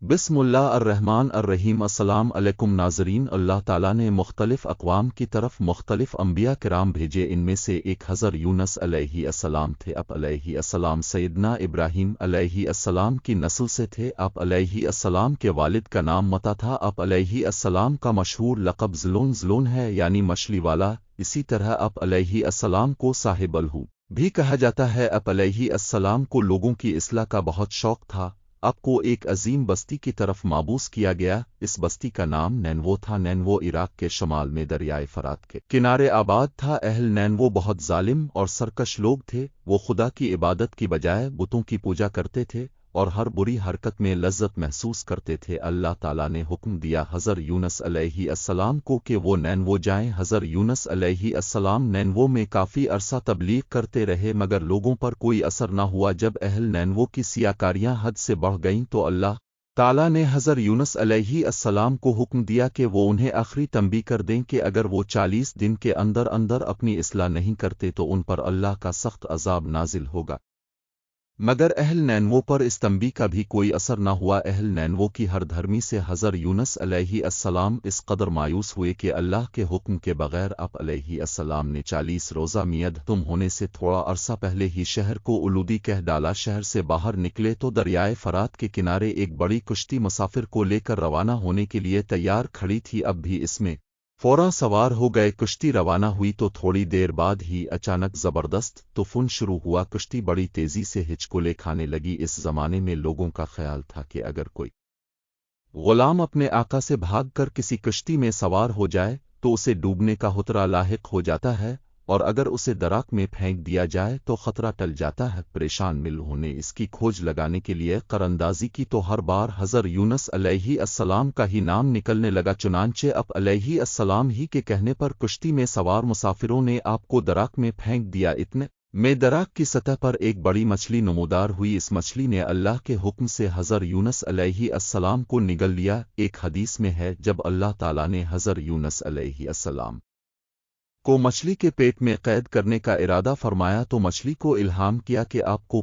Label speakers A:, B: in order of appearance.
A: بسم اللہ الرحمن الرحیم۔ السلام علیکم ناظرین، اللہ تعالیٰ نے مختلف اقوام کی طرف مختلف انبیاء کرام بھیجے، ان میں سے ایک حضرت یونس علیہ السلام تھے۔ آپ علیہ السلام سیدنا ابراہیم علیہ السلام کی نسل سے تھے۔ آپ علیہ السلام کے والد کا نام متا تھا۔ آپ علیہ السلام کا مشہور لقب ذلون ہے، یعنی مچھلی والا۔ اسی طرح آپ علیہ السلام کو صاحب الہو بھی کہا جاتا ہے۔ آپ علیہ السلام کو لوگوں کی اصلاح کا بہت شوق تھا۔ آپ کو ایک عظیم بستی کی طرف مابوس کیا گیا۔ اس بستی کا نام نینوو تھا۔ نینوو عراق کے شمال میں دریائے فرات کے کنارے آباد تھا۔ اہل نینوو بہت ظالم اور سرکش لوگ تھے۔ وہ خدا کی عبادت کی بجائے بتوں کی پوجا کرتے تھے اور ہر بری حرکت میں لذت محسوس کرتے تھے۔ اللہ تعالیٰ نے حکم دیا حضرت یونس علیہ السلام کو کہ وہ نینوو جائیں۔ حضرت یونس علیہ السلام نینوو میں کافی عرصہ تبلیغ کرتے رہے، مگر لوگوں پر کوئی اثر نہ ہوا۔ جب اہل نینوو کی سیاکاریاں حد سے بڑھ گئیں تو اللہ تعالیٰ نے حضرت یونس علیہ السلام کو حکم دیا کہ وہ انہیں آخری تنبیہ کر دیں کہ اگر وہ 40 دن کے اندر اپنی اصلاح نہیں کرتے تو ان پر اللہ کا سخت عذاب نازل ہوگا۔ مگر اہل نینوو پر اس تنبیہ کا بھی کوئی اثر نہ ہوا۔ اہل نینوو کی ہر دھرمی سے حضرت یونس علیہ السلام اس قدر مایوس ہوئے کہ اللہ کے حکم کے بغیر آپ علیہ السلام نے 40 روزہ میعاد ختم ہونے سے تھوڑا عرصہ پہلے ہی شہر کو آلودہ کہہ ڈالا۔ شہر سے باہر نکلے تو دریائے فرات کے کنارے ایک بڑی کشتی مسافر کو لے کر روانہ ہونے کے لیے تیار کھڑی تھی۔ اب بھی اس میں فوراً سوار ہو گئے۔ کشتی روانہ ہوئی تو تھوڑی دیر بعد ہی اچانک زبردست طوفان شروع ہوا۔ کشتی بڑی تیزی سے ہچکولے کھانے لگی۔ اس زمانے میں لوگوں کا خیال تھا کہ اگر کوئی غلام اپنے آقا سے بھاگ کر کسی کشتی میں سوار ہو جائے تو اسے ڈوبنے کا خطرہ لاحق ہو جاتا ہے، اور اگر اسے دراق میں پھینک دیا جائے تو خطرہ ٹل جاتا ہے۔ پریشان ملہوں نے اس کی کھوج لگانے کے لیے قراردادی کی تو ہر بار حضرت یونس علیہ السلام کا ہی نام نکلنے لگا۔ چنانچہ آپ علیہ السلام ہی کے کہنے پر کشتی میں سوار مسافروں نے آپ کو دراق میں پھینک دیا۔ اتنے میں دراق کی سطح پر ایک بڑی مچھلی نمودار ہوئی۔ اس مچھلی نے اللہ کے حکم سے حضرت یونس علیہ السلام کو نگل لیا۔ ایک حدیث میں ہے جب اللہ تعالیٰ نے حضرت یونس علیہ السلام کو مچھلی کے پیٹ میں قید کرنے کا ارادہ فرمایا تو مچھلی کو الہام کیا کہ آپ کو